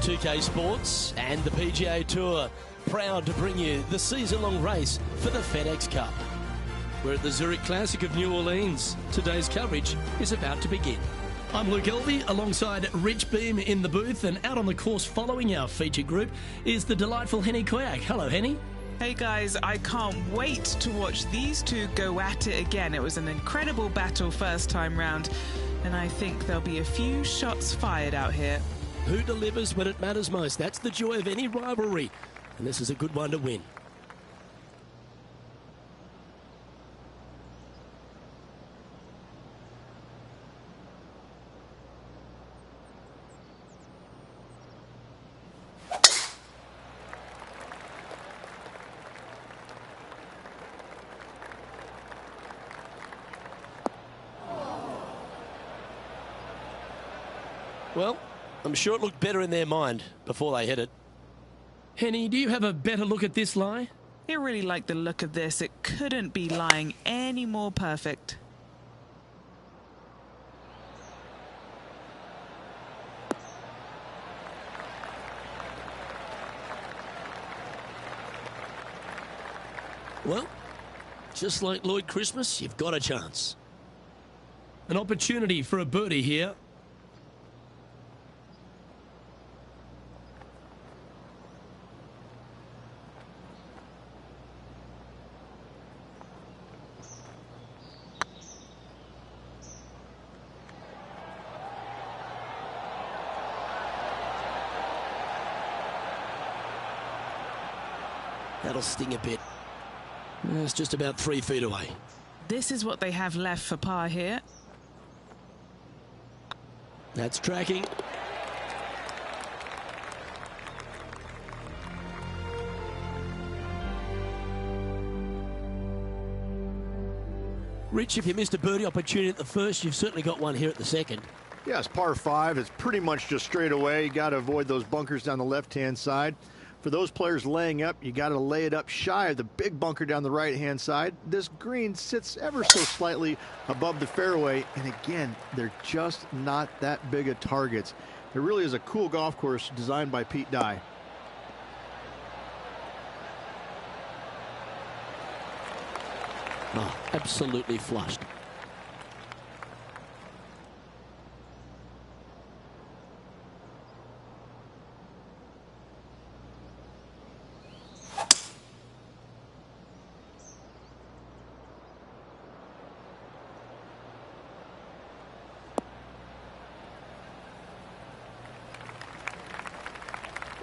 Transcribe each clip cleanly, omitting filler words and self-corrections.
2K Sports and the PGA Tour proud to bring you the season-long race for the FedEx Cup. We're at the Zurich Classic of New Orleans. Today's coverage is about to begin. I'm Luke Elvey alongside Rich Beam in the booth, and out on the course following our feature group is the delightful Henny Koyak. Hello, Henny. Hey guys, I can't wait to watch these two go at it again. It was an incredible battle first time round, and I think there'll be a few shots fired out here. Who delivers when it matters most? That's the joy of any rivalry, and this is a good one to win. Well, I'm sure it looked better in their mind before they hit it. Henny, do you have a better look at this lie? I really like the look of this. It couldn't be lying any more perfect. Well, just like Lloyd Christmas, you've got a chance. An opportunity for a birdie here. That'll sting a bit. It's just about 3 feet away. This is what they have left for par here. That's tracking. Rich, if you missed a birdie opportunity at the first, you've certainly got one here at the second. Yeah, it's par 5. It's pretty much just straight away. You got to avoid those bunkers down the left-hand side. For those players laying up, you got to lay it up shy of the big bunker down the right-hand side. This green sits ever so slightly above the fairway, and again, they're just not that big of targets. It really is a cool golf course designed by Pete Dye. Oh, absolutely flushed.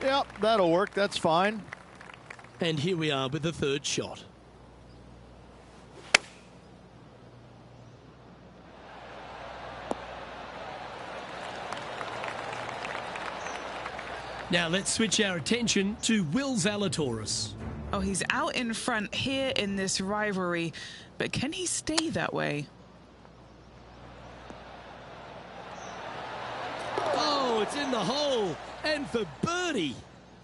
Yep, that'll work. That's fine. And here we are with the third shot. Now let's switch our attention to Will Zalatoris. Oh, he's out in front here in this rivalry, but can he stay that way? Oh, it's in the hole, and for birdie.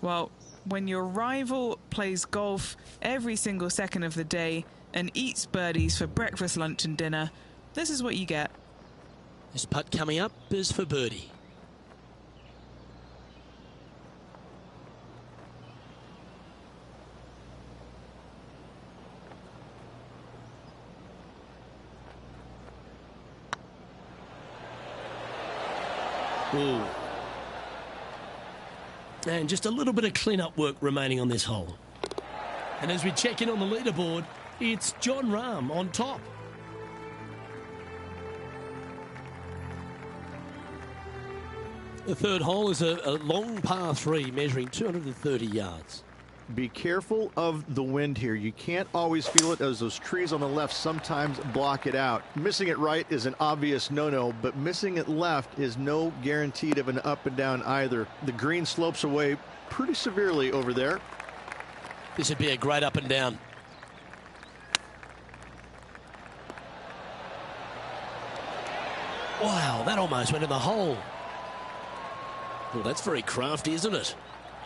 Well, when your rival plays golf every single second of the day and eats birdies for breakfast, lunch and dinner, this is what you get. This putt coming up is for birdie. Ooh. And just a little bit of clean-up work remaining on this hole. And as we check in on the leaderboard, it's Jon Rahm on top. The third hole is a long par 3 measuring 230 yards. Be careful of the wind here. You can't always feel it as those trees on the left sometimes block it out. Missing it right is an obvious no-no, but missing it left is no guaranteed of an up and down either. The green slopes away pretty severely over there. This would be a great up and down. Wow, that almost went in the hole. Well, that's very crafty, isn't it?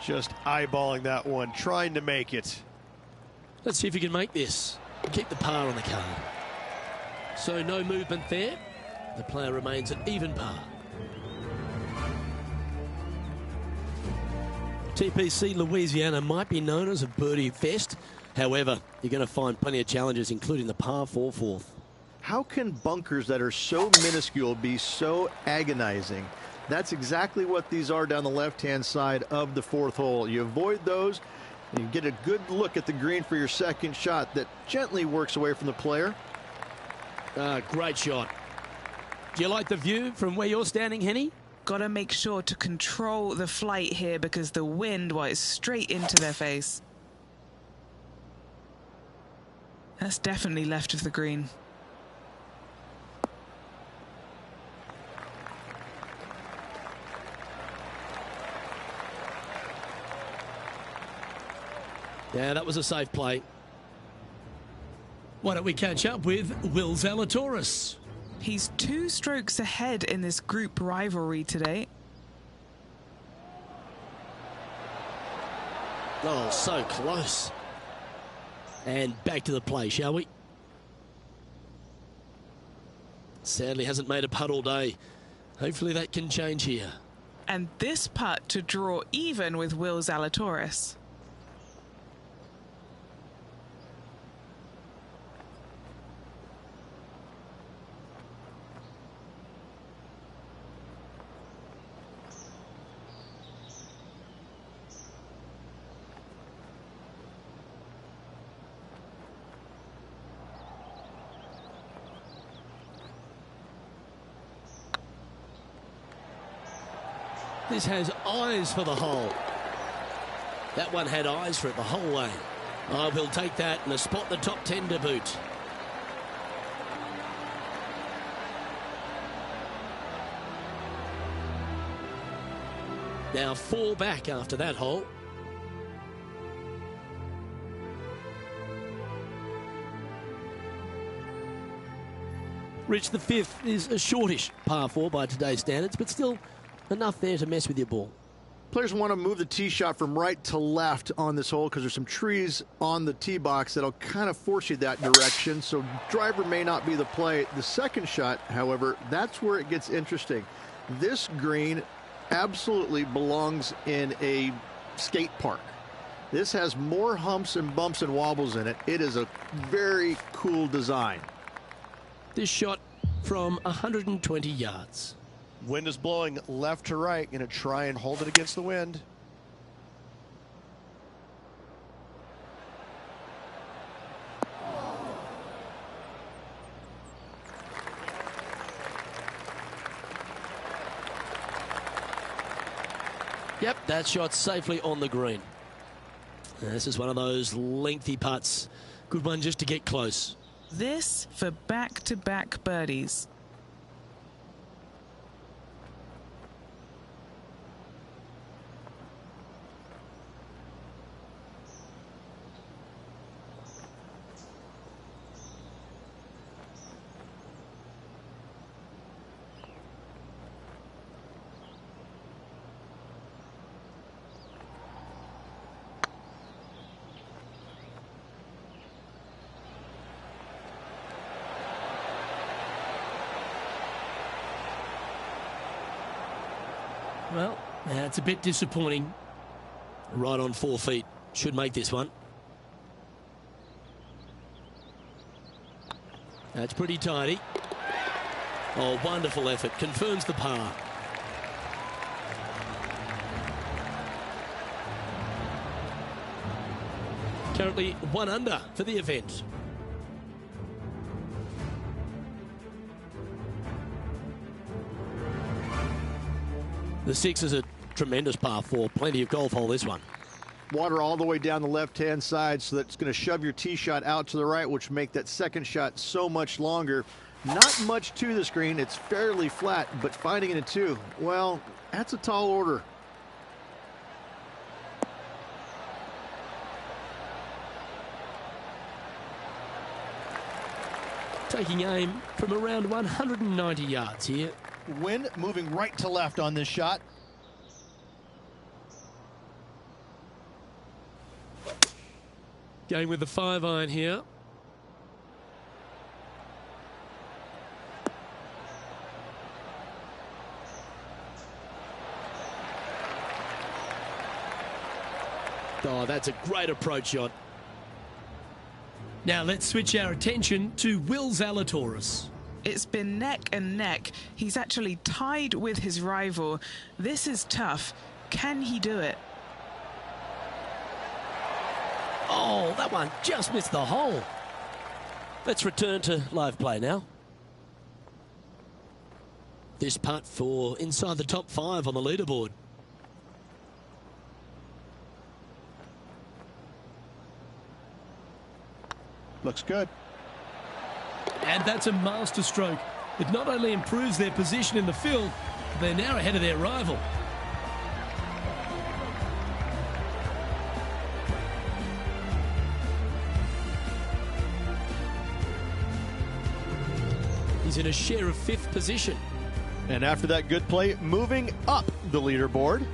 Just eyeballing that one, trying to make it. Let's see if he can make this. Keep the par on the card. So no movement there. The player remains at even par. TPC Louisiana might be known as a birdie fest. However, you're going to find plenty of challenges, including the par 4 fourth. How can bunkers that are so minuscule be so agonizing? That's exactly what these are down the left-hand side of the fourth hole. You avoid those, and you get a good look at the green for your second shot that gently works away from the player. Great shot. Do you like the view from where you're standing, Henny? Got to make sure to control the flight here because the wind, well, is straight into their face. That's definitely left of the green. Yeah, that was a safe play. Why don't we catch up with Will Zalatoris? He's 2 strokes ahead in this group rivalry today. Oh, so close. And back to the play, shall we? Sadly hasn't made a putt all day. Hopefully that can change here. And this putt to draw even with Will Zalatoris. This has eyes for the hole. That one had eyes for it the whole way. Oh, we'll take that and a spot in the top 10 to boot. Now 4 back after that hole. Rich, the 5th is a shortish par 4 by today's standards, but still enough there to mess with your ball. Players want to move the tee shot from right to left on this hole because there's some trees on the tee box that'll kind of force you that direction, so driver may not be the play. The second shot, however, that's where it gets interesting. This green absolutely belongs in a skate park. This has more humps and bumps and wobbles in it. It is a very cool design. This shot from 120 yards. Wind is blowing left to right. Going to try and hold it against the wind. Yep, that shot safely on the green. This is one of those lengthy putts. Good one just to get close. This for back-to-back birdies. Well, that's a bit disappointing. Right on 4 feet. Should make this one. That's pretty tidy. Oh, wonderful effort. Confirms the par. Currently 1 under for the event. The 6 is a tremendous par 4. Plenty of golf hole, this one. Water all the way down the left-hand side, so that's going to shove your tee shot out to the right, which make that second shot so much longer. Not much to the screen. It's fairly flat, but finding it in 2, well, that's a tall order. Taking aim from around 190 yards here. Wind moving right to left on this shot. Going with the 5-iron here. Oh, that's a great approach shot. Now let's switch our attention to Will Zalatoris. It's been neck and neck. He's actually tied with his rival. This is tough. Can he do it? Oh, that one just missed the hole. Let's return to live play now. This putt for inside the top 5 on the leaderboard. Looks good. And that's a masterstroke. It not only improves their position in the field, they're now ahead of their rival. He's in a share of 5th position. And after that good play, moving up the leaderboard.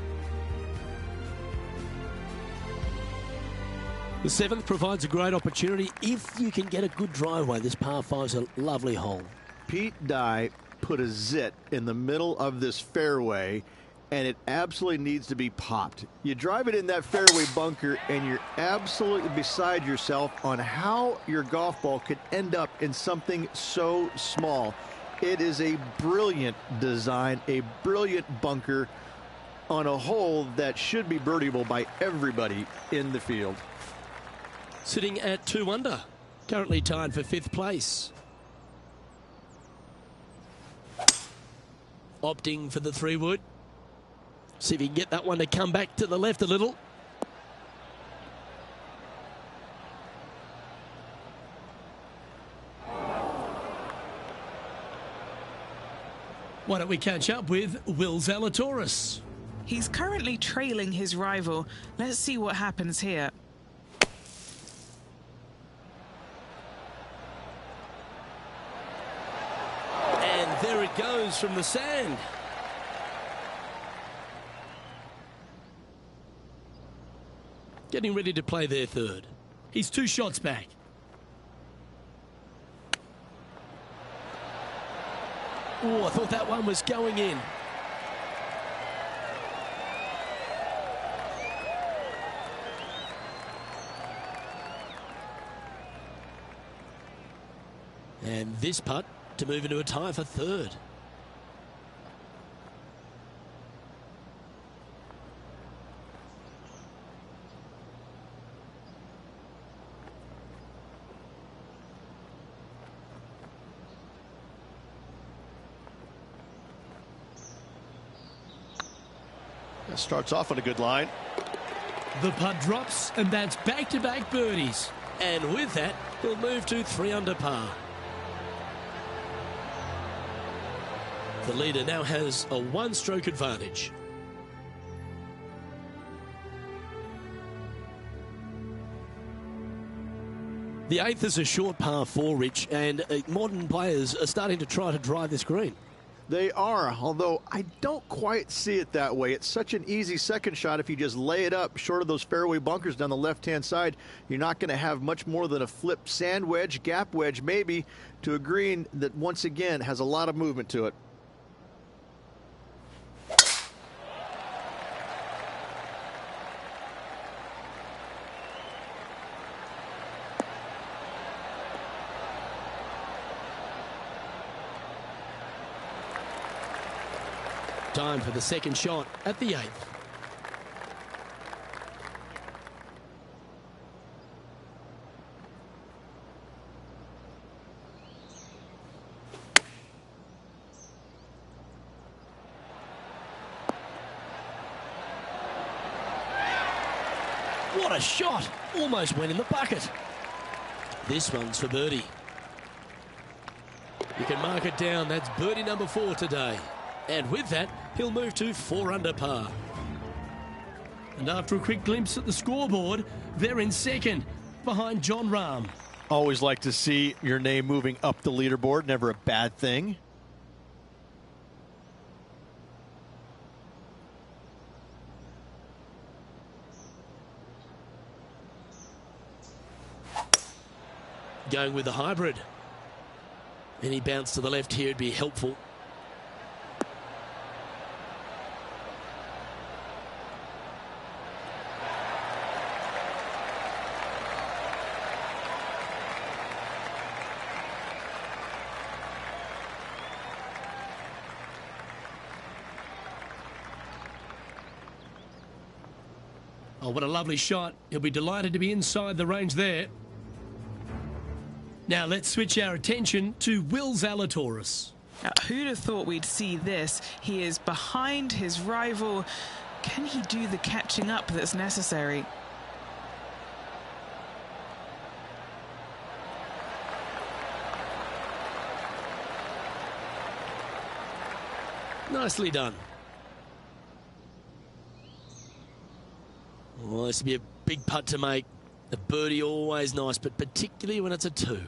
The 7th provides a great opportunity if you can get a good driveway. This par 5's a lovely hole. Pete Dye put a zit in the middle of this fairway, and it absolutely needs to be popped. You drive it in that fairway bunker, and you're absolutely beside yourself on how your golf ball could end up in something so small. It is a brilliant design, a brilliant bunker on a hole that should be birdieable by everybody in the field. Sitting at 2 under. Currently tied for 5th place. Opting for the 3-wood. See if he can get that one to come back to the left a little. Why don't we catch up with Will Zalatoris? He's currently trailing his rival. Let's see what happens here. And there it goes from the sand. Getting ready to play their 3rd. He's 2 shots back. Oh, I thought that one was going in. And this putt to move into a tie for 3rd. Starts off on a good line. The putt drops, and that's back-to-back birdies. And with that, he'll move to 3 under par. The leader now has a 1-stroke advantage. The 8th is a short par 4, Rich, and modern players are starting to try to drive this green. They are, although I don't quite see it that way. It's such an easy second shot if you just lay it up short of those fairway bunkers down the left-hand side. You're not going to have much more than a flip sand wedge, gap wedge maybe, to a green that once again has a lot of movement to it. Time for the second shot at the 8th. What a shot! Almost went in the bucket. This one's for birdie. You can mark it down. That's birdie number 4 today. And with that, he'll move to 4 under par. And after a quick glimpse at the scoreboard, they're in second, behind Jon Rahm. Always like to see your name moving up the leaderboard. Never a bad thing. Going with the hybrid. Any bounce to the left here would be helpful. Oh, what a lovely shot. He'll be delighted to be inside the range there. Now let's switch our attention to Will Zalatoris. Now, who'd have thought we'd see this? He is behind his rival. Can he do the catching up that's necessary? Nicely done. Well, this will be a big putt to make. The birdie always nice, but particularly when it's a 2.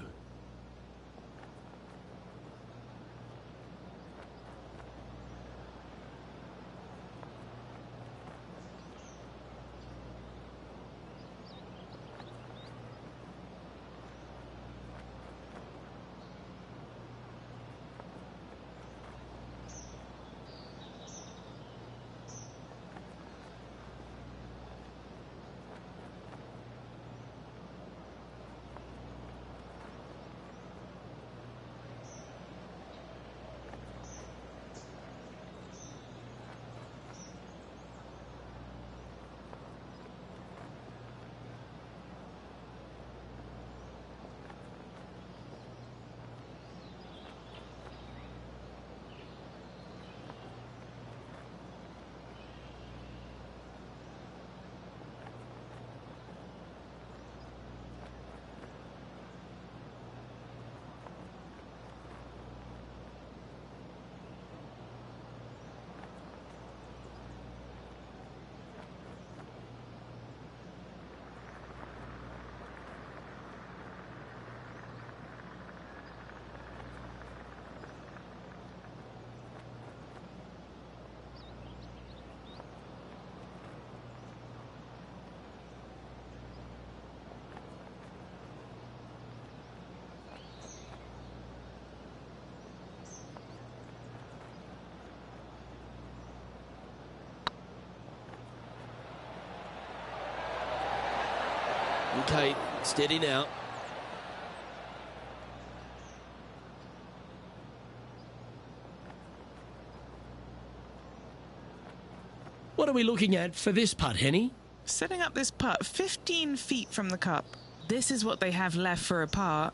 Okay, steady now. What are we looking at for this putt, Henny? Setting up this putt 15 feet from the cup. This is what they have left for a par.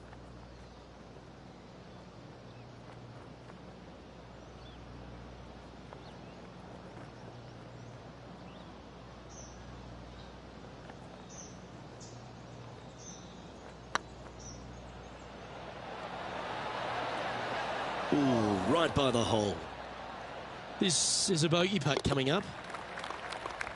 right by the hole. This is a bogey putt coming up.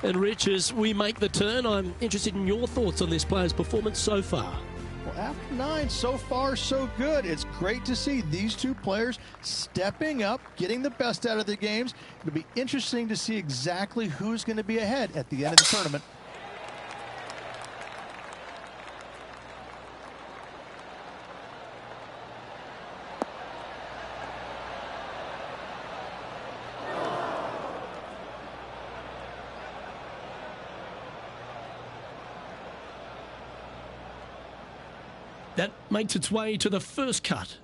And Rich, as we make the turn, I'm interested in your thoughts on this player's performance so far. Well, after 9, so far so good. It's great to see these two players stepping up, getting the best out of their games. It'll be interesting to see exactly who's going to be ahead at the end of the tournament. That makes its way to the first cut.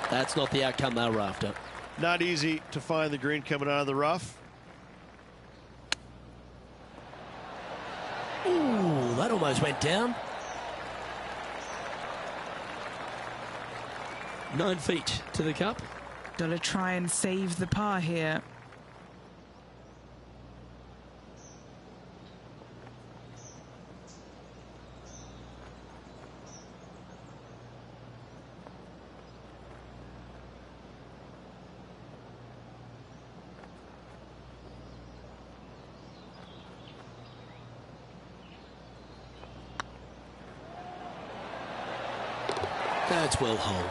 That's not the outcome they were after. Not easy to find the green coming out of the rough. Ooh, that almost went down. 9 feet to the cup. Got to try and save the par here. That's well holed.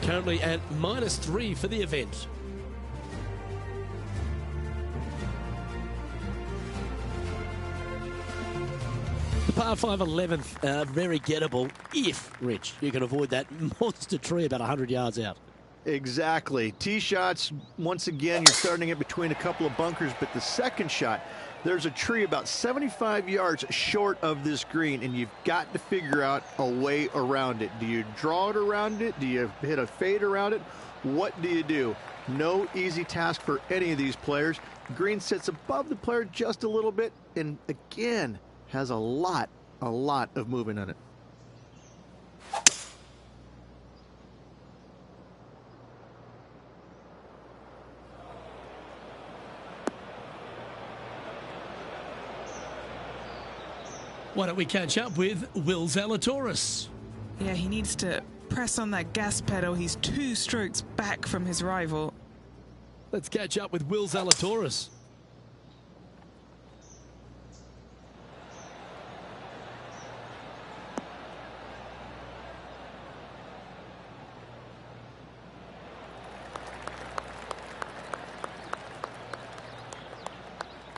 Currently at -3 for the event. The par 5 11th, very gettable if, Rich, you can avoid that monster tree about 100 yards out. Exactly. Tee shots, once again, you're starting it between a couple of bunkers, but the second shot, there's a tree about 75 yards short of this green, and you've got to figure out a way around it. Do you draw it around it? Do you hit a fade around it? What do you do? No easy task for any of these players. Green sits above the player just a little bit, and again, has a lot of movement on it. Why don't we catch up with Will Zalatoris? Yeah, he needs to press on that gas pedal. He's 2 strokes back from his rival. Let's catch up with Will Zalatoris.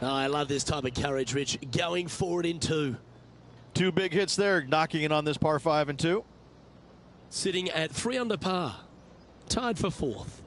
Oh, I love this type of courage, Rich. Going forward in 2. 2 big hits there, knocking in on this par 5 and 2. Sitting at 3 under par. Tied for 4th.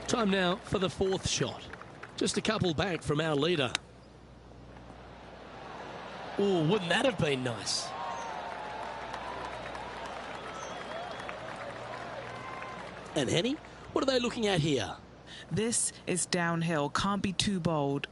Time now for the 4th shot. Just a couple back from our leader. Oh, wouldn't that have been nice? And Henny, what are they looking at here? This is downhill. Can't be too bold.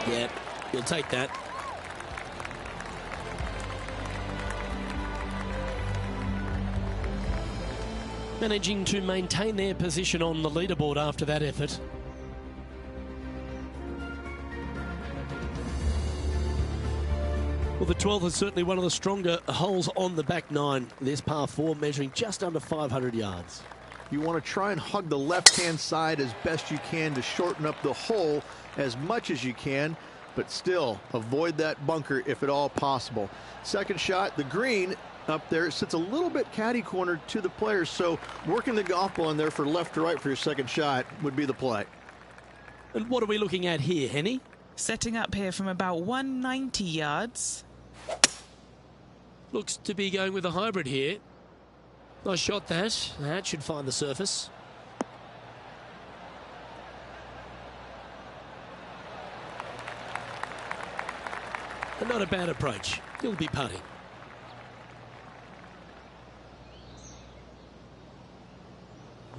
Yeah, you'll take that. Managing to maintain their position on the leaderboard after that effort. Well, the 12th is certainly one of the stronger holes on the back 9. This par 4 measuring just under 500 yards. You want to try and hug the left-hand side as best you can to shorten up the hole as much as you can, but still avoid that bunker if at all possible. Second shot, the green up there sits a little bit caddy cornered to the players, so working the golf ball in there for left to right for your second shot would be the play. And what are we looking at here, Henny? Setting up here from about 190 yards. Looks to be going with a hybrid here. Nice shot that. That should find the surface. And not a bad approach. He'll be putting.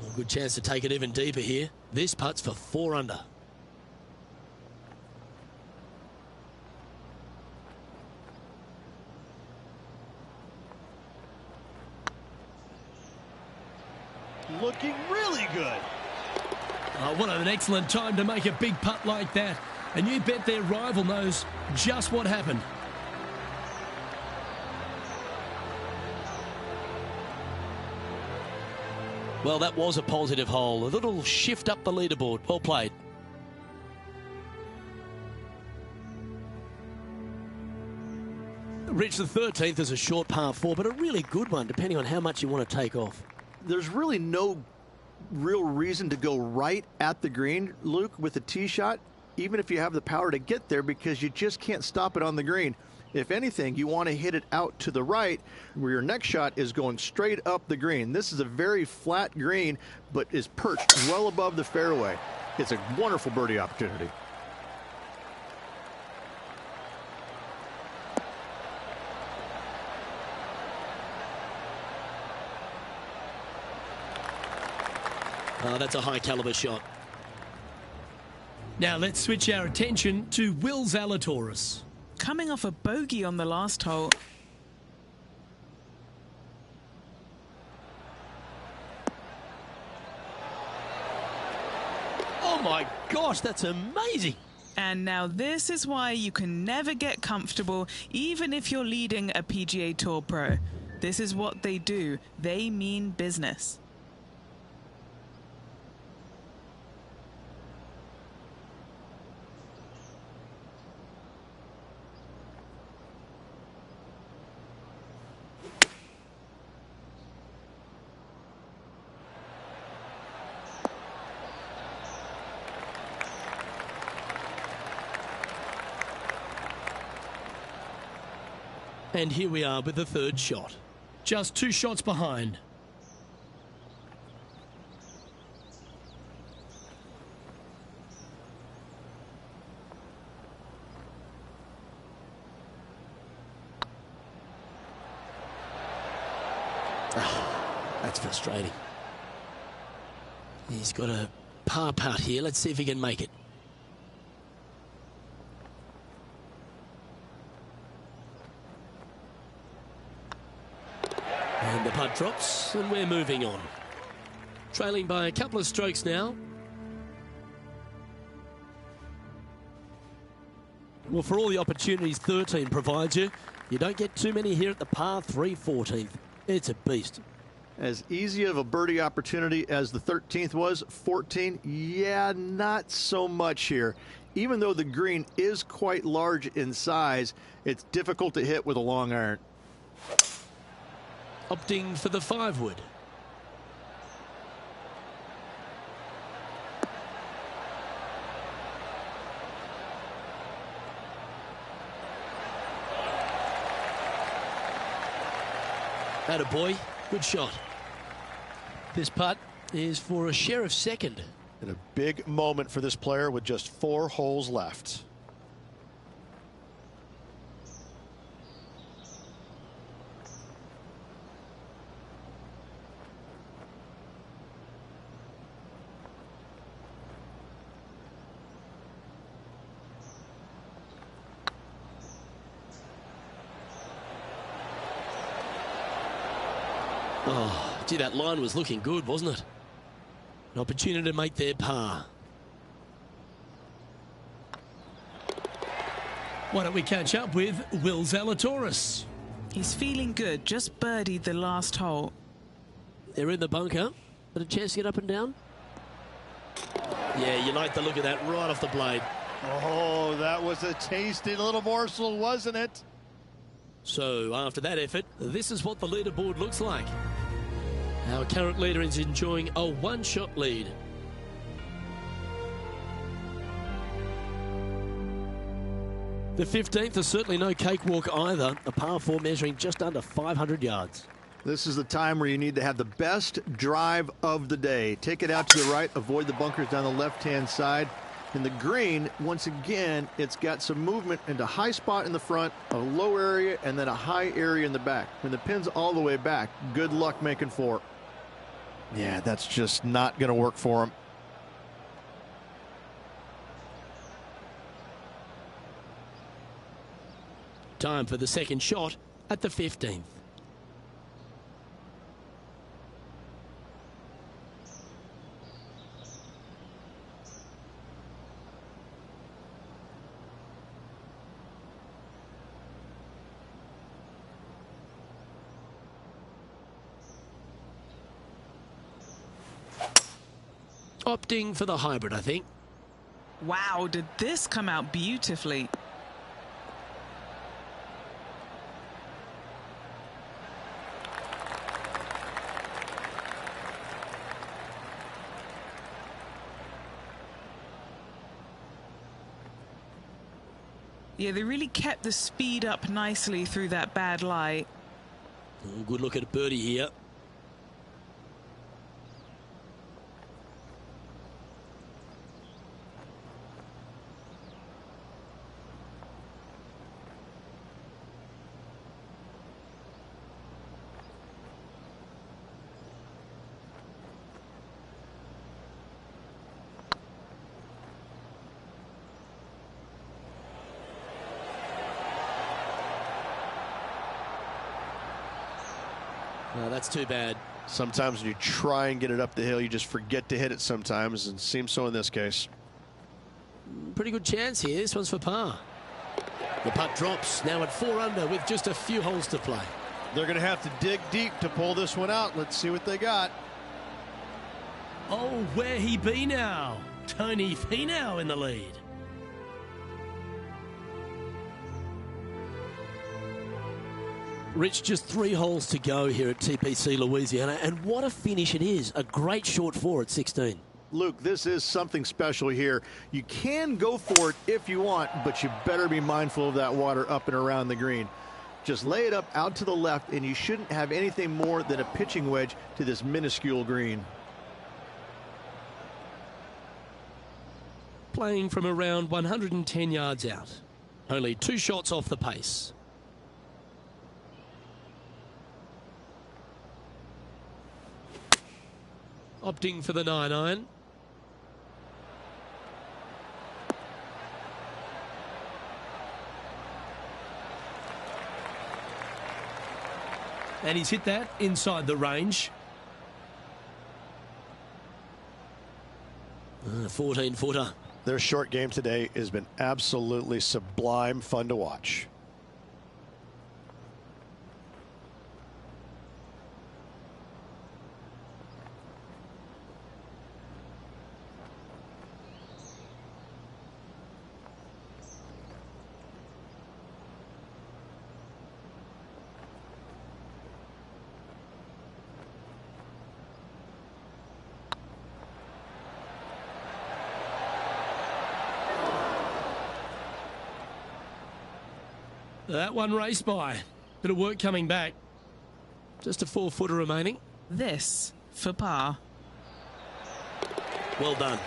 Well, good chance to take it even deeper here. This putt's for 4 under. Looking really good. Oh, what an excellent time to make a big putt like that. And you bet their rival knows just what happened. Well, that was a positive hole. A little shift up the leaderboard. Well played. Rich, the 13th is a short par 4, but a really good one, depending on how much you want to take off. There's really no real reason to go right at the green, Luke, with a tee shot, even if you have the power to get there, because you just can't stop it on the green. If anything, you want to hit it out to the right, where your next shot is going straight up the green. This is a very flat green, but is perched well above the fairway. It's a wonderful birdie opportunity. That's a high caliber shot. Now let's switch our attention to Will Zalatoris. Coming off a bogey on the last hole. Oh my gosh, that's amazing. And now this is why you can never get comfortable, even if you're leading a PGA Tour pro. This is what they do. They mean business. And here we are with the third shot. Just 2 shots behind. That's frustrating. He's got a par putt here. Let's see if he can make it. And the putt drops, and we're moving on. Trailing by a couple of strokes now. Well, for all the opportunities 13 provides you, you don't get too many here at the par 3 14th. It's a beast. As easy of a birdie opportunity as the 13th was, 14, yeah, not so much here. Even though the green is quite large in size, it's difficult to hit with a long iron. Opting for the 5-wood. Attaboy, good shot. This putt is for a share of second. And a big moment for this player with just 4 holes left. Oh, gee, that line was looking good, wasn't it? An opportunity to make their par. Why don't we catch up with Will Zalatoris? He's feeling good, just birdied the last hole. They're in the bunker. Got a chance to get up and down? Yeah, you like the look of that right off the blade. Oh, that was a tasty little morsel, wasn't it? So, after that effort, this is what the leaderboard looks like. Our current leader is enjoying a one-shot lead. The 15th is certainly no cakewalk either, a par 4 measuring just under 500 yards. This is the time where you need to have the best drive of the day. Take it out to the right, avoid the bunkers down the left-hand side. In the green, once again, it's got some movement into high spot in the front, a low area, and then a high area in the back. And the pin's all the way back. Good luck making 4. Yeah, that's just not going to work for him. Time for the second shot at the 15th. Opting for the hybrid, I think. Wow, did this come out beautifully? Yeah, they really kept the speed up nicely through that bad lie. Good look at a birdie here. No, that's too bad. Sometimes when you try and get it up the hill, you just forget to hit it sometimes, and it seems so in this case. Pretty good chance here. This one's for par. The putt drops, now at 4 under with just a few holes to play. They're going to have to dig deep to pull this one out. Let's see what they got. Oh, where he be now? Tony Finau in the lead. Rich, just 3 holes to go here at TPC Louisiana, and what a finish it is. A great short 4 at 16. Luke, this is something special here. You can go for it if you want, but you better be mindful of that water up and around the green. Just lay it up out to the left, and you shouldn't have anything more than a pitching wedge to this minuscule green. Playing from around 110 yards out. Only 2 shots off the pace. Opting for the 9-iron. And he's hit that inside the range. 14-footer. Their short game today has been absolutely sublime fun to watch. That one raced by. Bit of work coming back. Just a 4-footer remaining. This for par. Well done.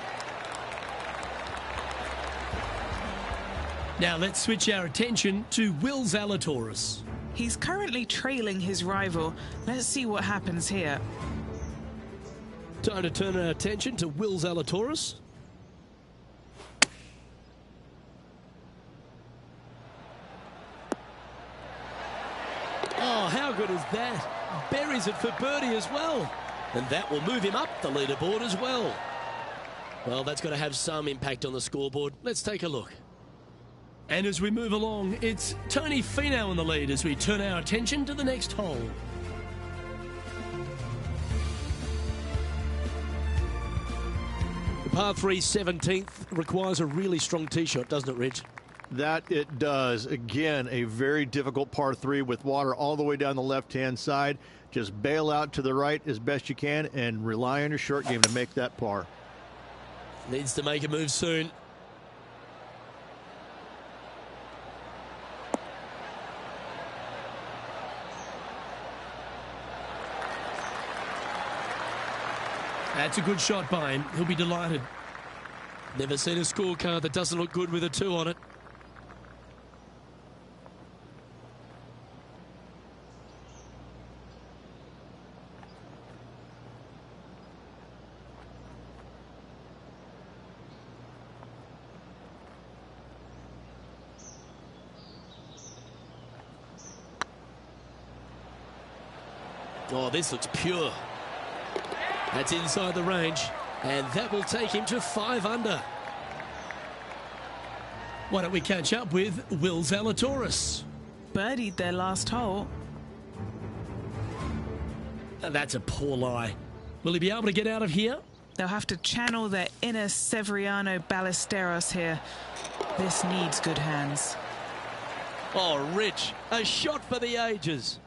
Now let's switch our attention to Will Zalatoris. He's currently trailing his rival. Let's see what happens here. Time to turn our attention to Will Zalatoris. Oh, how good is that? Buries it for birdie as well. And that will move him up the leaderboard as well. Well, that's got to have some impact on the scoreboard. Let's take a look. And as we move along, it's Tony Finau in the lead as we turn our attention to the next hole. Par 3 17th requires a really strong tee shot, doesn't it, Rich? That it does. Again, a very difficult par 3 with water all the way down the left-hand side. Just bail out to the right as best you can and rely on your short game to make that par. Needs to make a move soon. That's a good shot by him. He'll be delighted. Never seen a scorecard that doesn't look good with a 2 on it. Oh, this looks pure. That's inside the range, and that will take him to 5 under. Why don't we catch up with Will Zalatoris? Birdied their last hole. And that's a poor lie. Will he be able to get out of here? They'll have to channel their inner Severiano Ballesteros here. This needs good hands. Oh, Rich, a shot for the ages.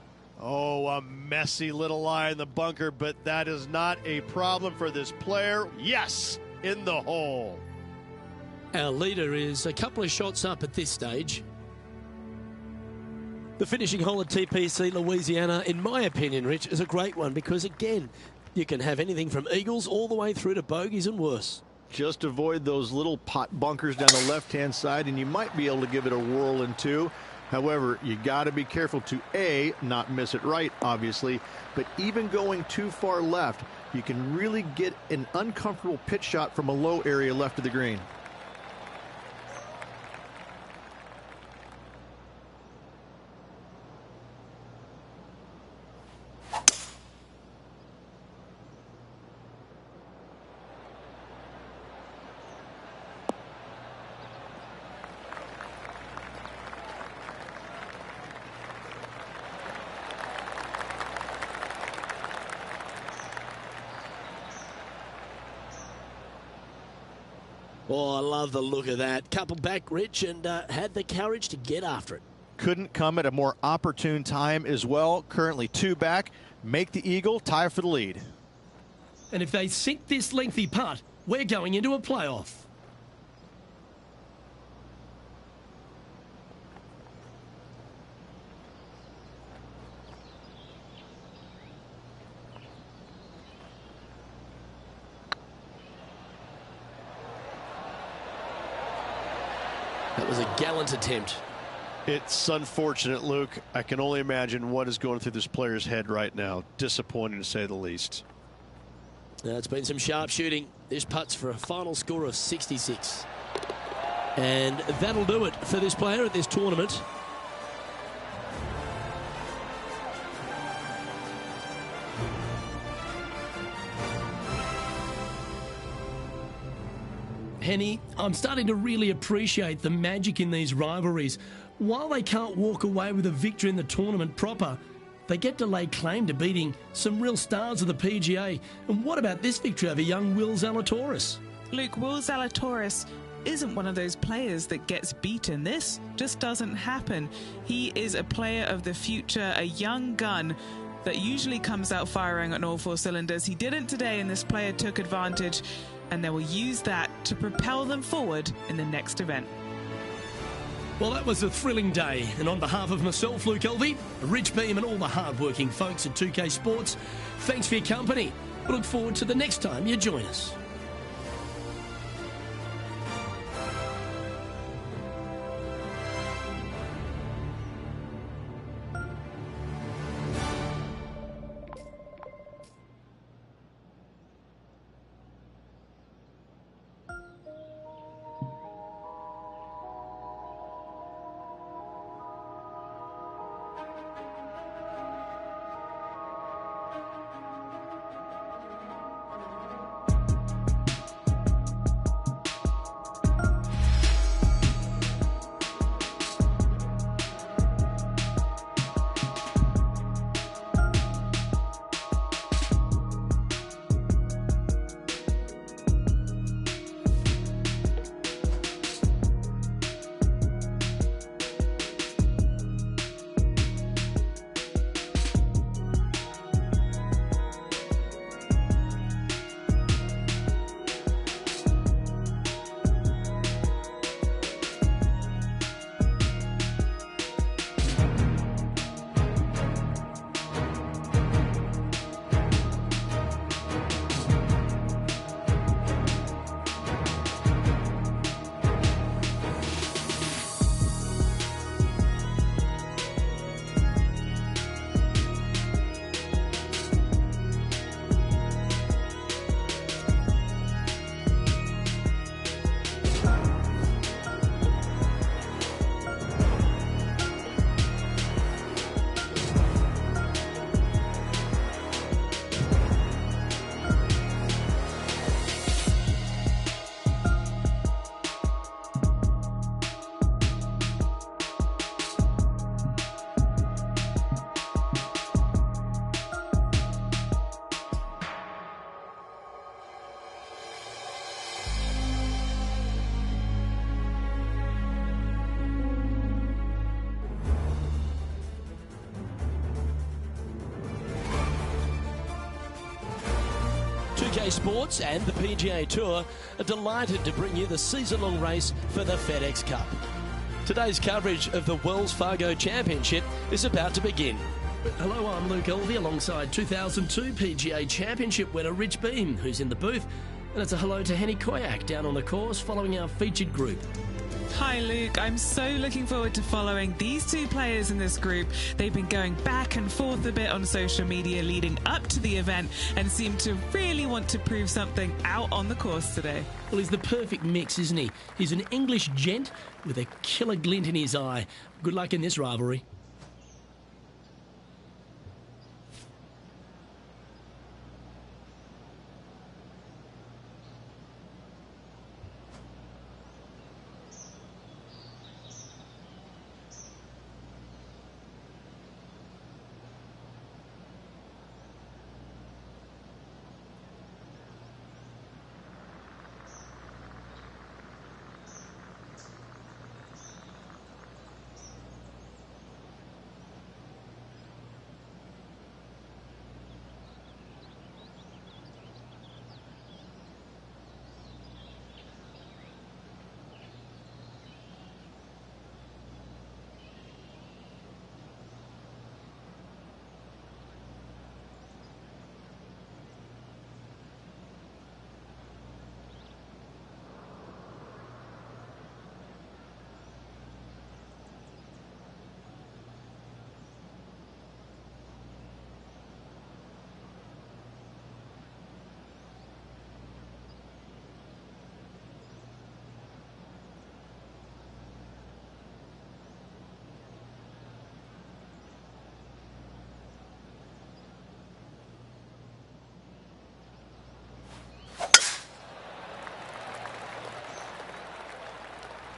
Oh, a messy little lie in the bunker, but that is not a problem for this player. Yes, in the hole. Our leader is a couple of shots up at this stage. The finishing hole at TPC Louisiana, in my opinion, Rich, is a great one because, again, you can have anything from eagles all the way through to bogeys and worse. Just avoid those little pot bunkers down the left-hand side, and you might be able to give it a whirl in 2. However, you got to be careful to, A, not miss it right, obviously, but even going too far left, you can really get an uncomfortable pitch shot from a low area left of the green. Oh, I love the look of that. Couple back, Rich, and had the courage to get after it. Couldn't come at a more opportune time as well. Currently 2 back. Make the eagle, tie for the lead. And if they sink this lengthy putt, we're going into a playoff. That was a gallant attempt. It's unfortunate, Luke. I can only imagine what is going through this player's head right now. Disappointing, to say the least. Now, it's been some sharp shooting. This putt's for a final score of 66. And that'll do it for this player at this tournament. Henny, I'm starting to really appreciate the magic in these rivalries. While they can't walk away with a victory in the tournament proper, they get to lay claim to beating some real stars of the PGA. And what about this victory over young Will Zalatoris? Luke, Will Zalatoris isn't one of those players that gets beaten. This just doesn't happen. He is a player of the future, a young gun that usually comes out firing on all 4 cylinders. He didn't today, and this player took advantage, and they will use that to propel them forward in the next event. Well, that was a thrilling day, and on behalf of myself, Luke Elvey, Rich Beam, and all the hard-working folks at 2K Sports, thanks for your company. We look forward to the next time you join us. SUJ Sports and the PGA Tour are delighted to bring you the season-long race for the FedEx Cup. Today's coverage of the Wells Fargo Championship is about to begin. Hello, I'm Luke Elvey alongside 2002 PGA Championship winner Rich Beem, who's in the booth. And it's a hello to Henny Koyak down on the course following our featured group. Hi Luke, I'm so looking forward to following these two players in this group. They've been going back and forth a bit on social media leading up to the event and seem to really want to prove something out on the course today. Well, he's the perfect mix, isn't he? He's an English gent with a killer glint in his eye. Good luck in this rivalry.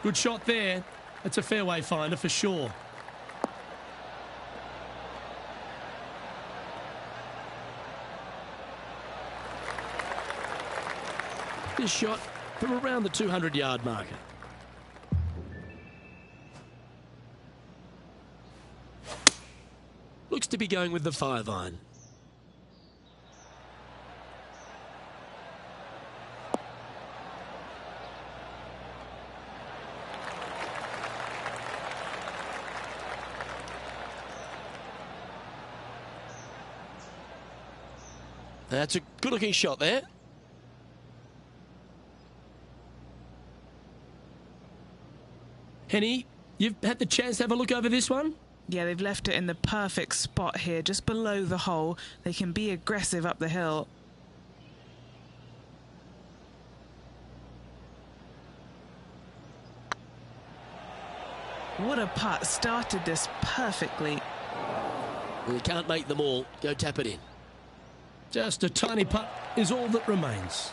Good shot there. It's a fairway finder for sure. This shot from around the 200-yard marker. Looks to be going with the 5-iron. That's a good-looking shot there. Henny, you've had the chance to have a look over this one? Yeah, they've left it in the perfect spot here, just below the hole. They can be aggressive up the hill. What a putt. Started this perfectly. You can't make them all. Go tap it in. Just a tiny putt is all that remains.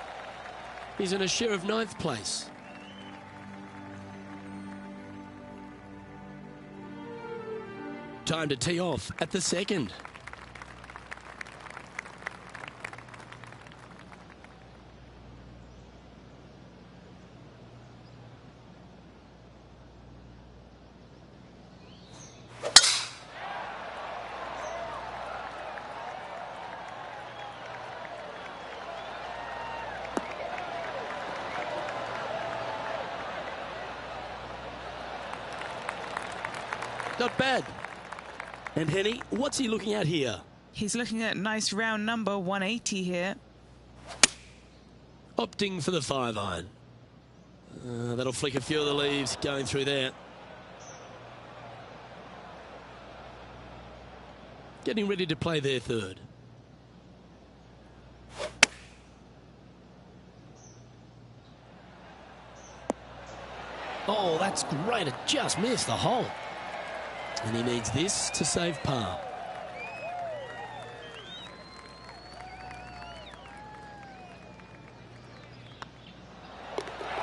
He's in a share of 9th place. Time to tee off at the second. Not bad. And Henny, what's he looking at here? He's looking at nice round number 180 here. Opting for the 5-iron. That'll flick a few of the leaves going through there. Getting ready to play their third. Oh, that's great. It just missed the hole. And he needs this to save par.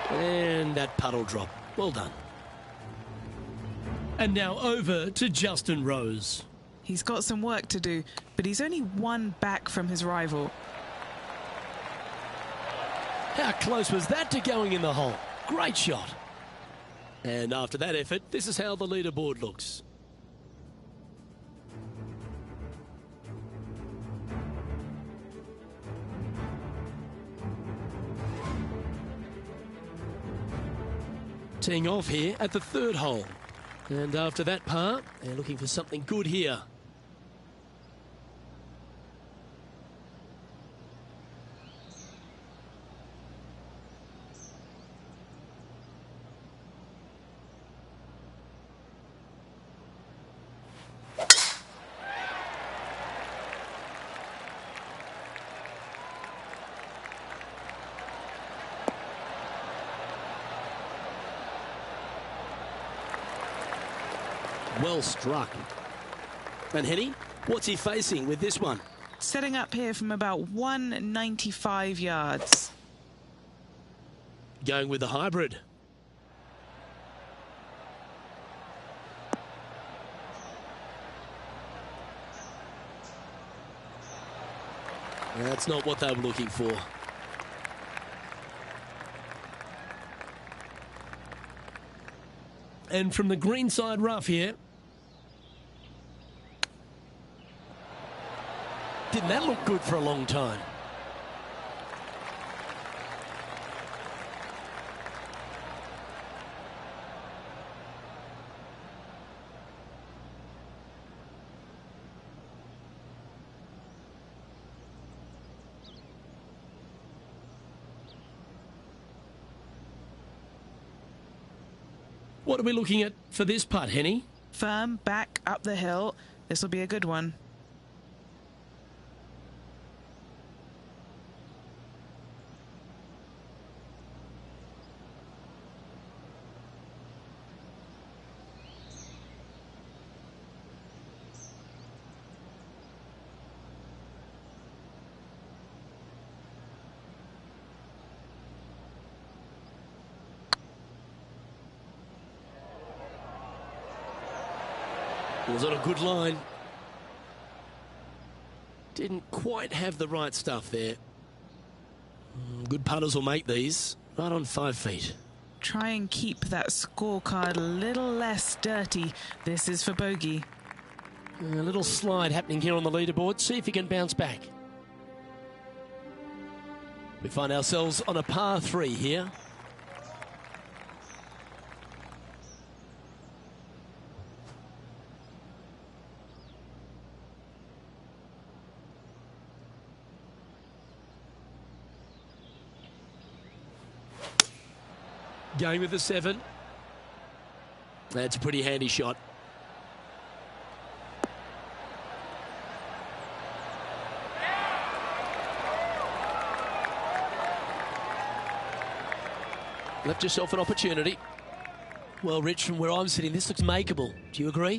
And that puddle drop. Well done. And now over to Justin Rose. He's got some work to do, but he's only one back from his rival. How close was that to going in the hole? Great shot. And after that effort, this is how the leaderboard looks. Teeing off here at the third hole. And after that par, they're looking for something good here. Well struck. And Henny, what's he facing with this one? Setting up here from about 195 yards. Going with the hybrid. That's not what they were looking for. And from the greenside rough here. Didn't that look good for a long time? What are we looking at for this putt, Henny? Firm, back, up the hill. This will be a good one. Was on a good line. Didn't quite have the right stuff there. Good putters will make these. Right on 5 feet. Try and keep that scorecard a little less dirty. This is for bogey. A little slide happening here on the leaderboard. See if he can bounce back. We find ourselves on a par 3 here. Going with the 7. That's a pretty handy shot. Left yourself an opportunity. Well, Rich, from where I'm sitting, this looks makeable. Do you agree?